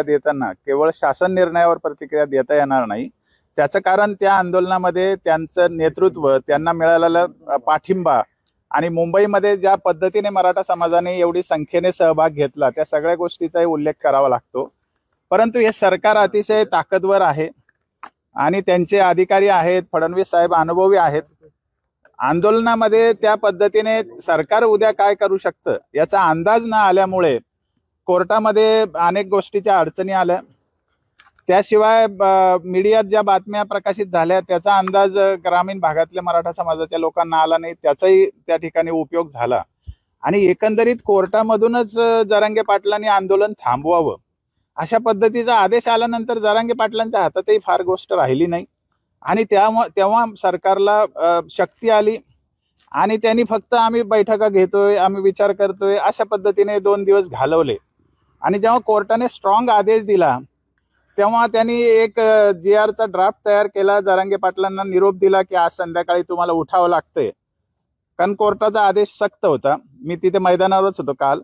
देताना केवळ शासन निर्णयावर प्रतिक्रिया देता येणार नाही। त्याचं कारण त्या आंदोलनामध्ये त्यांचं नेतृत्व, त्यांना मिळालेला पाठिंबा आणि मुंबईमध्ये ज्या पद्धतीने मराठा समाजाने एवढी संख्येने सहभाग घेतला त्या सगळ्या गोष्टीचाही उल्लेख करावा लागतो। परंतु हे सरकार अतिशय ताकदवर आहे आणि त्यांचे अधिकारी आहेत, फडणवीस साहेब अनुभवी आहेत। आंदोलनामध्ये त्या पद्धतीने सरकार उद्या काय करू शकतं याचा अंदाज न आल्यामुळे कोर्टामध्ये अनेक गोष्टीच्या अडचणी आल्या। त्याशिवाय मीडियात ज्या बातम्या प्रकाशित झाल्या त्याचा अंदाज ग्रामीण भागातल्या मराठा समाजाच्या लोकांना आला नाही, त्याचाही त्या ठिकाणी उपयोग झाला आणि एकंदरीत कोर्टामधूनच जरांगे पाटलांनी आंदोलन थांबवावं अशा पद्धतीचा आदेश आल्यानंतर जरांगे पाटलांच्या हातातही फार गोष्ट राहिली नाही आणि तेव्हा सरकारला शक्ती आली आणि त्यांनी फक्त आम्ही बैठका घेतोय, आम्ही विचार करतोय अशा पद्धतीने 2 दिवस घालवले। आणि जेव्हा कोर्टाने स्ट्रॉंग आदेश दिला तेव्हा त्यांनी एक GRचा ड्राफ्ट तयार केला, जरांगे पाटलांना निरोप दिला की आज संध्याकाळी तुम्हाला उठावं लागतंय, कारण कोर्टाचा आदेश सक्त होता। मी तिथे मैदानावरच होतो काल।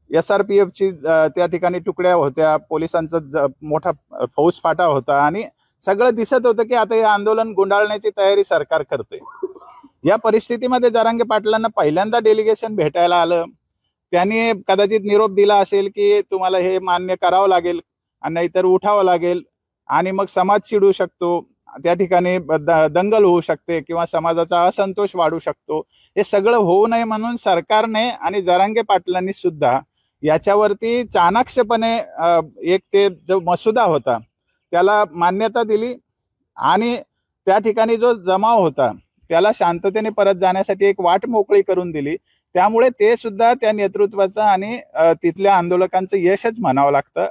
SRPFची त्या ठिकाणी तुकड्या होत्या, पोलिसांचा मोठा फौजफाटा होता आणि सगळं दिसत होतं की आता हे आंदोलन गुंडाळण्याची तयारी सरकार करते। या परिस्थितीमध्ये जरांगे पाटलांना पहिल्यांदा डेलिगेशन भेटायला आलं। त्यांनी कदाचित निरोप दिला असेल की तुम्हाला हे मान्य करावं लागेल आणि नाहीतर उठावं लागेल आणि मग समाज चिडू शकतो, त्या ठिकाणी दंगल होऊ शकते किंवा समाजाचा असंतोष वाढू शकतो। हे सगळं होऊ नये म्हणून सरकारने आणि जरांगे पाटलांनी सुद्धा याच्यावरती चाणाक्षपणे एक ते जो मसुदा होता त्याला मान्यता दिली आणि त्या ठिकाणी जो जमाव होता त्याला शांततेने परत जाण्यासाठी एक वाट मोकळी करून दिली। त्यामुळे ते सुद्धा त्या नेतृत्वाचं आणि तिथल्या आंदोलकांचं यशच म्हणावं लागतं,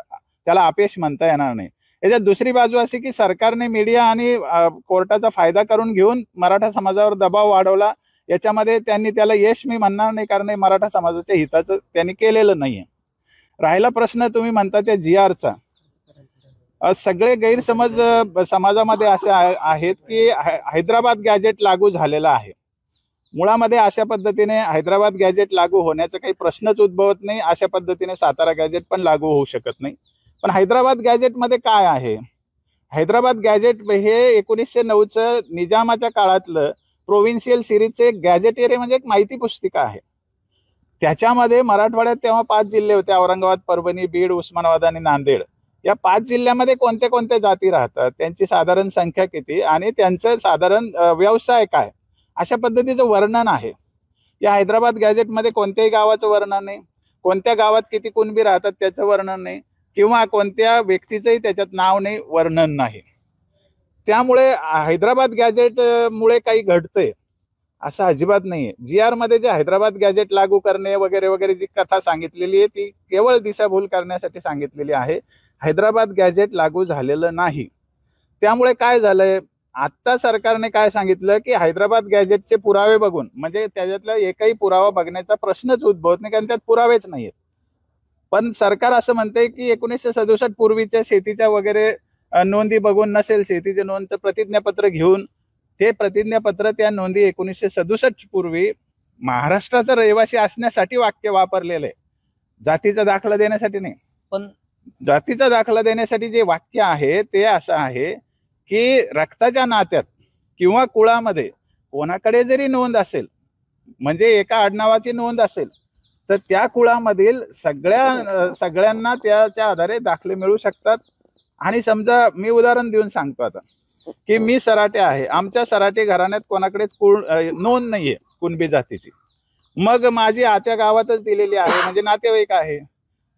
त्याला अपयश म्हणता येणार नाही। याच्यात दुसरी बाजू अशी की सरकारने मीडिया आणि कोर्टाचा फायदा करून घेऊन मराठा समाजावर दबाव वाढवला। याच्यामध्ये त्यांनी त्याला यश मी म्हणणार नाही, कारण मराठा समाजाच्या हिताचं त्यांनी केलेलं नाहीये। राहिला प्रश्न तुम्ही म्हणता त्या GRचा, सगळे गैरसमज समाजामध्ये असे आहेत की हैदराबाद गॅजेट लागू झालेला आहे। मुळामध्ये अशा पद्धतीने हैदराबाद गॅजेट लागू होण्याचा काही प्रश्नच उद्भवत नाही, अशा पद्धतीने सातारा गॅजेट पण लागू होऊ शकत नाही। पण हैदराबाद गॅजेटमध्ये काय आहे? हैदराबाद गॅजेट हे 1909चं निजामाच्या काळातलं प्रोव्हिन्शियल सिरीजचे एक गॅजेटियर म्हणजे एक माहिती पुस्तिका आहे। त्याच्यामध्ये मराठवाड्यात तेव्हा 5 जिल्हे होते, औरंगाबाद, परभणी, बीड, उस्मानाबाद आणि नांदेड। या 5 जिल्ह्यामध्ये कोणत्या कोणत्या जाती राहतात, त्यांची साधारण संख्या किती आणि त्यांचं साधारण व्यवसाय काय, अशा पद्धतीचं वर्णन आहे। या हैदराबाद गॅजेटमध्ये कोणत्याही गावाचं वर्णन नाही, कोणत्या गावात किती कुणबी राहतात त्याचं वर्णन नाही किंवा कोणत्या व्यक्तीचंही त्याच्यात नाव नाही, वर्णन नाही। त्यामुळे हैदराबाद गॅजेट मुळे काही घडतंय असं अजिबात नाहीये। GR मध्ये जे हैदराबाद गॅजेट लागू करणे वगैरे वगैरे जी कथा सांगितलेली आहे ती केवळ दिशाभूल करण्यासाठी सांगितलेली आहे। हैदराबाद गॅजेट लागू झालेलं नाही। त्यामुळे काय झालंय, आता सरकारने काय सांगितलं की हैदराबाद गॅजेटचे पुरावे बघून, म्हणजे त्याच्यातला एकही पुरावा बघण्याचा प्रश्नच उद्भवत नाही, कारण त्यात पुरावेच नाहीयेत। पण सरकार असं म्हणते की 1967 पूर्वीच्या शेतीच्या वगैरे नोंदी बघून नसेल, शेतीची नोंद तर प्रतिज्ञापत्र घेऊन ते प्रतिज्ञापत्र त्या नोंदी 1967 पूर्वी महाराष्ट्राचा रहिवासी असण्यासाठी वाक्य वापरलेलं आहे, जातीचा दाखला देण्यासाठी नाही। पण जातीचा दाखला देण्यासाठी जे वाक्य आहे ते असं आहे की रक्ताच्या नात्यात किंवा कुळामध्ये कोणाकडे जरी नोंद असेल, म्हणजे एका आडनावाची नोंद असेल, तर त्या कुळामधील सगळ्यांना त्याच्या आधारे दाखले मिळू शकतात। आणि समजा मी उदाहरण देऊन सांगतो आता की मी सराटे आहे, आमच्या सराटे घराण्यात कोणाकडेच नोंद नाहीये कुणबी जातीची, मग माझी आत्या गावातच दिलेली आहे, म्हणजे नातेवाईक आहे,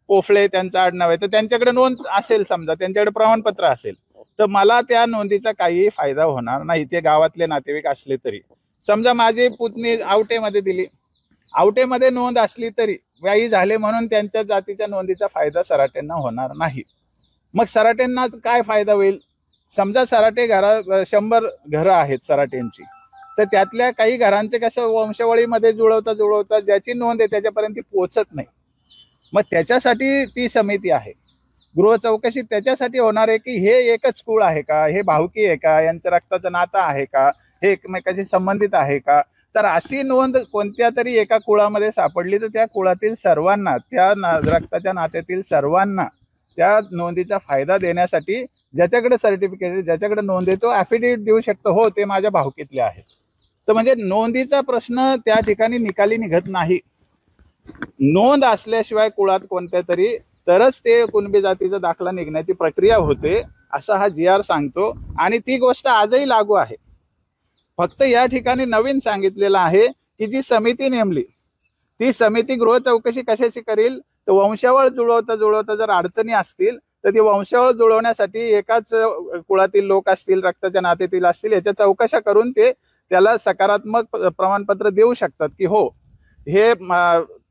पोफळे त्यांचं आडनाव आहे, तर त्यांच्याकडे नोंद असेल, समजा त्यांच्याकडे प्रमाणपत्र असेल, तर मला त्या नोंदीचा काही फायदा होणार नाही, ते गावातले नातेवाईक असले तरी। समजा माझी पुतणी आवटेमध्ये दिली, आवटेमध्ये नोंद असली तरी व्यायी झाले म्हणून त्यांच्या जातीच्या नोंदीचा फायदा सराट्यांना होणार नाही। मग सराट्यांना काय फायदा होईल? समजा सराटे 100 घरं आहेत सराट्यांची, तर त्यातल्या काही घरांचे कसं वंशावळीमध्ये जुळवता ज्याची नोंद आहे त्याच्यापर्यंत पोहोचत नाही। मग त्याच्यासाठी ती समिती आहे, गृह चौकशी त्याच्यासाठी होणार आहे की हे एकच कुळ आहे का, हे भावकी आहे का, यांचं रक्ताचं नातं आहे का, हे एकमेकाशी संबंधित आहे का। तर अशी नोंद कोणत्या तरी एका कुळामध्ये सापडली तर त्या कुळातील सर्वांना, त्या रक्ताच्या नात्यातील सर्वांना त्या नोंदीचा फायदा देण्यासाठी ज्याच्याकडे सर्टिफिकेट, ज्याच्याकडे नोंद आहे तो ऍफिडेव्हिट देऊ शकतो, हो ते माझ्या भावकीतले आहेत. तर म्हणजे नोंदीचा प्रश्न त्या ठिकाणी निकाली निघत नाही. नोंद असल्याशिवाय कुळात कोणत्या तरी तरच ते कुणबी जातीचा दाखला निघण्याची प्रक्रिया होते, असा हा GR सांगतो. आणि ती गोष्ट आजही लागू आहे. फक्त या ठिकाणी नवीन सांगितलेलं आहे की जी समिती नेमली, ती समिती गृह चौकशी कशाची करील, तर वंशावळ जुळवता जर अडचणी असतील तर ती वंशावळ जुळवण्यासाठी एकाच कुळातील लोक असतील, रक्ताच्या नात्यातील असतील, याच्या चौकशा करून ते त्याला सकारात्मक प्रमाणपत्र देऊ शकतात की हो हे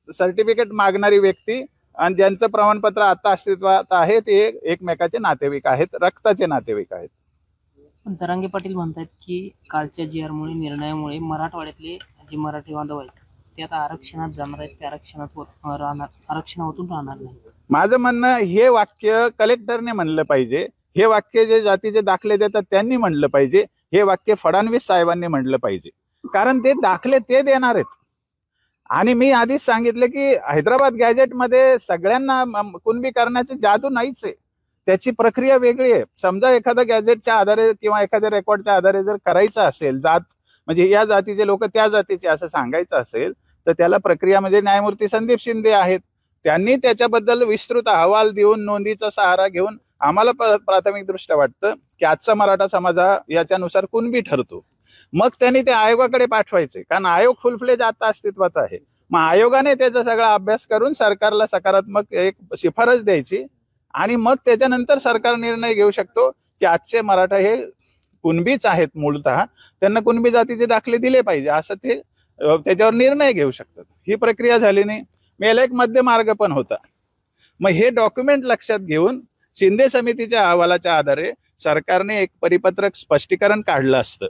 सर्टिफिकेट मागणारी व्यक्ती आणि ज्यांचं प्रमाणपत्र आता अस्तित्वात आहे ते एकमेकाचे नातेवाईक आहेत, रक्ताचे नातेवाईक आहेत. पण जरांगे पाटील म्हणतात की कालच्या GR मुळे, निर्णयामुळे मराठवाड्यातले जे मराठी बांधव आहेत ते आता आरक्षणात जाणार आहेत, ते आरक्षणातून राहणार नाही. माझं म्हणणं, हे वाक्य कलेक्टरने म्हणलं पाहिजे, हे वाक्य जे जातीचे दाखले देतात त्यांनी म्हणलं पाहिजे, हे वाक्य फडणवीस साहेबांनी म्हणलं पाहिजे. कारण ते दाखले ते देणार आहेत. आणि मी आधीच सांगितलं की हैदराबाद गॅजेटमध्ये सगळ्यांना कुणबी करण्याची जादू नाहीच आहे, त्याची प्रक्रिया वेगळी आहे. समजा एखाद्या गॅजेटच्या आधारे किंवा एखाद्या रेकॉर्डच्या आधारे जर करायचं असेल, जात म्हणजे या जातीचे लोक त्या जातीचे असं सांगायचं असेल, तर त्याला प्रक्रिया म्हणजे न्यायमूर्ती संदीप शिंदे आहेत, त्यांनी त्याच्याबद्दल विस्तृत अहवाल देऊन नोंदीचा सहारा घेऊन आम्हाला प्राथमिक दृष्ट्या वाटतं की आजचा मराठा समाज हा याच्यानुसार कुणबी ठरतो. मग त्यांनी ते आयोगाकडे पाठवायचे, कारण आयोग फुलफ्लेज आता अस्तित्वात आहे. मग आयोगाने त्याचा सगळा अभ्यास करून सरकारला सकारात्मक एक शिफारस द्यायची आणि मग त्याच्यानंतर सरकार निर्णय घेऊ शकतो की आजचे मराठा हे कुणबीच आहेत, मूळतः त्यांना कुणबी जातीचे दाखले दिले पाहिजे, असं ते त्याच्यावर निर्णय घेऊ शकतात. ही प्रक्रिया झाली नाही. याला एक मध्य मार्ग पण होता. मग हे डॉक्युमेंट लक्षात घेऊन शिंदे समितीच्या अहवालाच्या आधारे सरकारने एक परिपत्रक स्पष्टीकरण काढलं असतं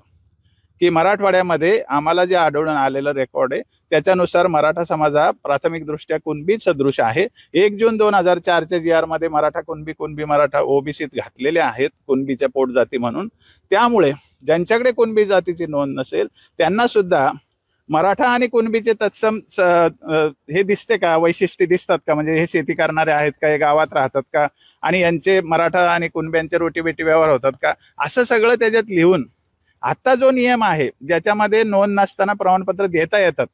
की मराठवाड्यामध्ये आम्हाला जे आढळून आलेलं रेकॉर्ड आहे त्याच्यानुसार मराठा समाज हा प्राथमिक दृष्ट्या कुणबी सदृश आहे. 1 जून 2004च्या GR मध्ये मराठा कुणबी मराठा ओबीसीत घातलेले आहेत कुणबीच्या पोटजाती म्हणून. त्यामुळे ज्यांच्याकडे कुणबी जातीची नोंद नसेल त्यांना सुद्धा मराठा आणि कुणबीचे तत्सम हे दिसते का, वैशिष्ट्य दिसतात का, म्हणजे हे शेती करणारे आहेत का, हे गावात राहतात का, आणि यांचे मराठा आणि कुणब्यांचे रोटीबेटी व्यवहार होतात का, असं सगळं त्याच्यात लिहून आता जो नियम आहे ज्याच्यामध्ये नोंद नसताना प्रमाणपत्र देता येतात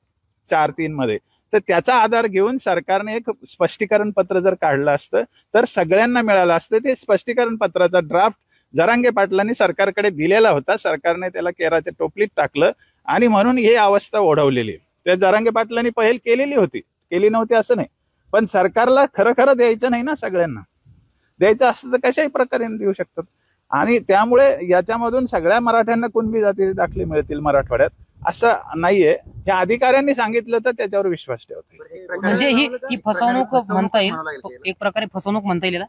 4-3 मध्ये, तर त्याचा आधार घेऊन सरकारने एक स्पष्टीकरण पत्र जर काढलं असतं तर सगळ्यांना मिळालं असतं. ते स्पष्टीकरण पत्राचा ड्राफ्ट जरांगे पाटलांनी सरकारकडे दिलेला होता, सरकारने त्याला केराच्या टोपलीत टाकलं आणि म्हणून ही अवस्था ओढवलेली. त्या जरांगे पाटलांनी पहिल केलेली होती, केली नव्हती असं नाही, पण सरकारला खरं द्यायचं नाही ना, सगळ्यांना द्यायचं असतं तर कशाही प्रकारे देऊ शकतात. आणि त्यामुळे याच्यामधून सगळ्या मराठ्यांना कुणबी जातीचे दाखले मिळतील मराठवाड्यात असं नाहीये. हे अधिकाऱ्यांनी सांगितलं तर त्याच्यावर विश्वास ठेवते. म्हणजे ही फसवणूक म्हणता येईल, एक प्रकारे फसवणूक म्हणता येईल.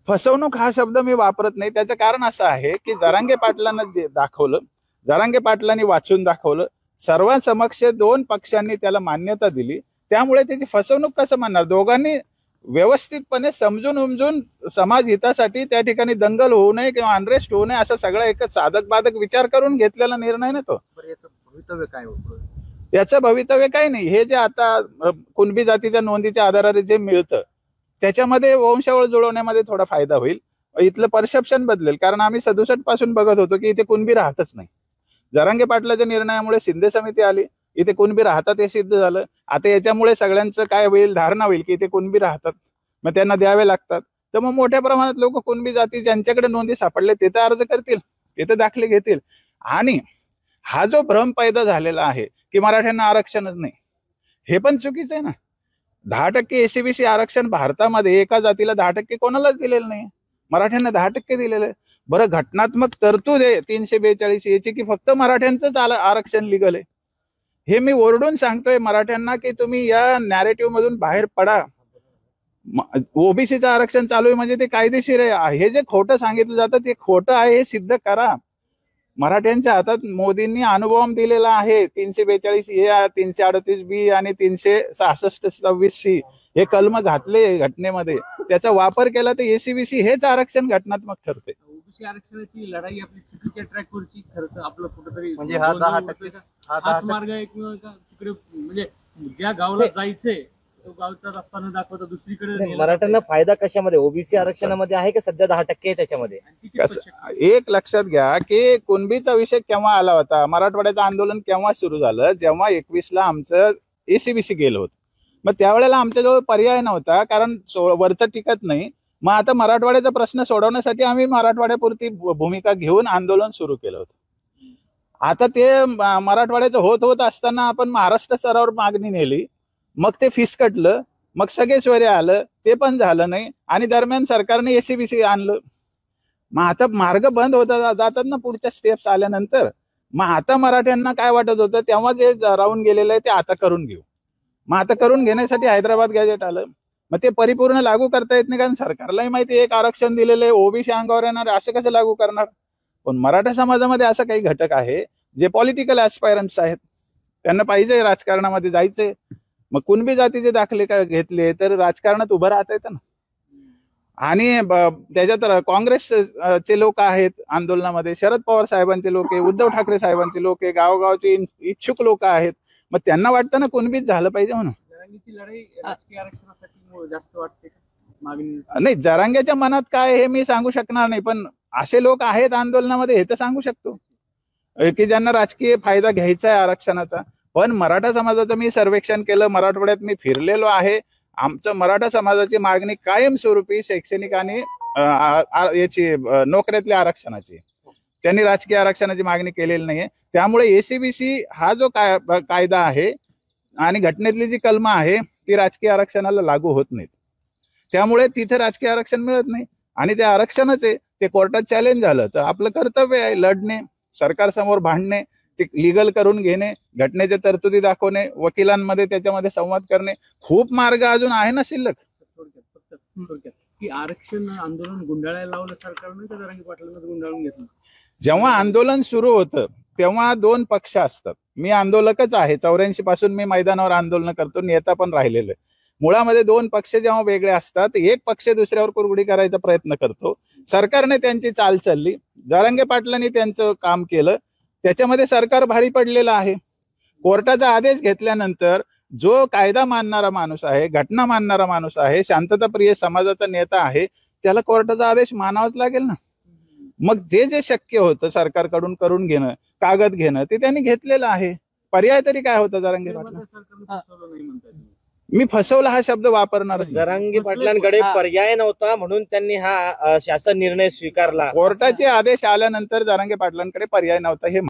फसवणूक हा शब्द मी वापरत नाही. त्याचं कारण असं आहे की जरांगे पाटलांना दाखवलं, जरांगे पाटलांनी वाचून दाखवलं, सर्वांसमक्ष 2 पक्षांनी त्याला मान्यता दिली, त्यामुळे त्याची फसवणूक कसं म्हणणार. दोघांनी व्यवस्थितपणे समजून उमजून समाज हितासाठी त्या ठिकाणी दंगल होऊ नये किंवा अनरेस्ट होऊ नये असं सगळं एक साधक बाधक विचार करून घेतलेला निर्णय ना तो. भवितव्य काय याचं भवितव्य काही नाही. हे जे आता कुणबी जातीच्या नोंदीच्या आधाराने जे मिळतं त्याच्यामध्ये वंशावळ जुळवण्यामध्ये थोडा फायदा होईल, इथलं परसेप्शन बदलेल. कारण आम्ही 67 पासून बघत होतो की इथे कुणबी राहतच नाही. जरांगे पाटलाच्या निर्णयामुळे शिंदे समिती आली, इथे कुणबी राहतात हे सिद्ध झालं. आता याच्यामुळे सगळ्यांचं काय होईल, धारणा होईल की इथे कुणबी राहतात, मग त्यांना द्यावे लागतात. तर मग मोठ्या प्रमाणात लोक कुणबी जाती ज्यांच्याकडे नोंदी सापडले तिथे अर्ज करतील, तिथे दाखले घेतील. आणि हा जो भ्रम पैदा झालेला आहे की मराठ्यांना आरक्षणच नाही, हे पण चुकीचं आहे ना. 10% SCBC आरक्षण भारतामध्ये एका जातीला 10% कोणालाच दिलेलं नाही, मराठ्यांना 10% दिलेलं आहे. बरं, घटनात्मक तरतूद आहे 342 याची की फक्त मराठ्यांचंच आरक्षण लिगल आहे. हे मी ओरडून सांगतोय मराठ्यांना की तुम्ही या नॅरेटिव्ह मधून बाहेर पडा. ओबीसीचं आरक्षण चालू आहे म्हणजे ते कायदेशीर आहे. हे जे खोटं सांगितलं जातं ते खोटं आहे हे सिद्ध करा. मराठ्यांच्या हातात मोदींनी अनुभव दिलेला आहे. 342A, 338B आणि 366-26C हे कलम घातले घटनेमध्ये, त्याचा वापर केला तर SCBC हेच आरक्षण घटनात्मक ठरते. ओबीसी आरक्षणाची लढाई आपली चुकीच्या ट्रॅकवरची खरं आपलं कुठेतरी म्हणजे हा 10% हाच मार्ग एकमेव तिकडे म्हणजे ज्या गावाला जायचंय तो गावचा रस्ता न दाखवता दुसरीकडे नेला मराठ्यांना फायदा कशामध्ये? ओबीसी आरक्षणामध्ये आहे का सध्या 10% आहे त्याच्यामध्ये? आणि तिकीट कसं- पक्षात. एक लक्षात घ्या की कुणबीचा विषय केव्हा आला होता, मराठवाड्याचं आंदोलन केव्हा सुरू झालं, जेव्हा 21ला आमचं एसीबीसी गेलं होतं. मग त्यावेळेला आमच्याजवळ पर्याय नव्हता, कारण वरचं टिकत नाही. मग आता मराठवाड्याचा प्रश्न सोडवण्यासाठी आम्ही मराठवाड्यापुरती भूमिका घेऊन आंदोलन सुरू केलं होतं. आता ते मराठवाड्याचं होत होत असताना आपण महाराष्ट्र स्तरावर मागणी नेली, मग ते फिसकटलं, मग सगळे स्वरे आलं, ते पण झालं नाही. आणि दरम्यान सरकारने एसीबीसी आणलं. मग आता मार्ग बंद होता जातात ना पुढच्या स्टेप्स आल्यानंतर. मग आता मराठ्यांना काय वाटत होतं, तेव्हा जे राहून गेलेलं आहे ते आता करून घेऊ. मग आता करून घेण्यासाठी हैदराबाद गॅजेट आलं. मग ते परिपूर्ण लागू करता येत नाही, कारण सरकारलाही माहिती एक आरक्षण दिलेलं आहे, ओबीसी अंगावर येणार, असं कसं लागू करणार. पण मराठा समाजामध्ये असं काही घटक आहे जे पॉलिटिकल ऍस्पायरंट्स आहेत, त्यांना पाहिजे राजकारणामध्ये जायचंय. मग कुणबी जातीचे दाखले घेतले तर राजकारणात उभं राहता येतं ना. आणि त्याच्यात काँग्रेसचे लोक आहेत आंदोलनामध्ये, शरद पवार साहेबांचे लोक आहे, उद्धव ठाकरे साहेबांचे लोक आहे, गावोगावचे इच्छुक लोक आहेत. मग त्यांना वाटतं ना कुणबीच झालं पाहिजे म्हणून. जरांगीची लढाई राजकीय आरक्षणासाठी जास्त वाटते का मागणी? नाही, जरांगेच्या मनात काय हे मी सांगू शकणार नाही, पण असे लोक आहेत आंदोलनामध्ये हे तर सांगू शकतो की ज्यांना राजकीय फायदा घ्यायचा आहे आरक्षणाचा. पण मराठा समाजाचं मी सर्वेक्षण केलं, मराठवाड्यात मी फिरलेलो आहे. आमचं मराठा समाजाची मागणी कायमस्वरूपी शैक्षणिक आणि याची नोकऱ्यातल्या आरक्षणाची, त्यांनी राजकीय आरक्षणाची मागणी केलेली नाहीये. त्यामुळे एसीबीसी हा जो कायदा आहे आणि घटनेतली जी कलम आहे ती राजकीय आरक्षणाला लागू होत नाहीत. त्यामुळे तिथे राजकीय आरक्षण मिळत नाही. आणि ते आरक्षणच आहे, ते कोर्टात चॅलेंज झालं तर आपलं कर्तव्य आहे लढणे, सरकारसमोर भांडणे, ते लिगल करून घेणे, घटनेच्या तरतुदी दाखवणे, वकिलांमध्ये त्याच्यामध्ये संवाद करणे. खूप मार्ग अजून आहे ना शिल्लक. थोडक्यात की आरक्षण आंदोलन गुंडाळायला लावलं सरकारने का जरांगी पाटलांना गुंडाळून घेतलं? जेव्हा आंदोलन सुरू होतं तेव्हा दोन पक्ष असतात. मी आंदोलकच आहे, 84 पासून मी मैदानावर आंदोलन करतो, नेता पण राहिलेलो आहे. मुळामध्ये दोन पक्ष जेव्हा वेगळे असतात, एक पक्ष दुसऱ्यावर कुरघोडी करायचा प्रयत्न करतो. सरकारने त्यांची चाल चालली, जरांगे पाटलांनी त्यांचं काम केलं, त्याच्यामध्ये सरकार भारी पडलेलं आहे. कोर्टाचा आदेश घेतल्यानंतर जो कायदा मानणारा माणूस आहे, घटना मानणारा माणूस आहे, शांतताप्रिय समाजाचा नेता आहे, त्याला कोर्टाचा आदेश मानावाच लागेल ना. मग जे शक्य होतं सरकारकडून करून घेणं, कागद घेणं, ते त्यांनी घेतलेलं आहे. पर्याय तरी काय होता जरांगे पाटला? सरकारने फसवलं नाही म्हणतात. मी फसवला हा शब्द वापरणार. जरांगे पाटलांकडे पर्याय नव्हता म्हणून त्यांनी हा शासन निर्णय स्वीकारला. कोर्टाचे आदेश आल्यानंतर जरांगे पाटलांकडे पर्याय नव्हता हे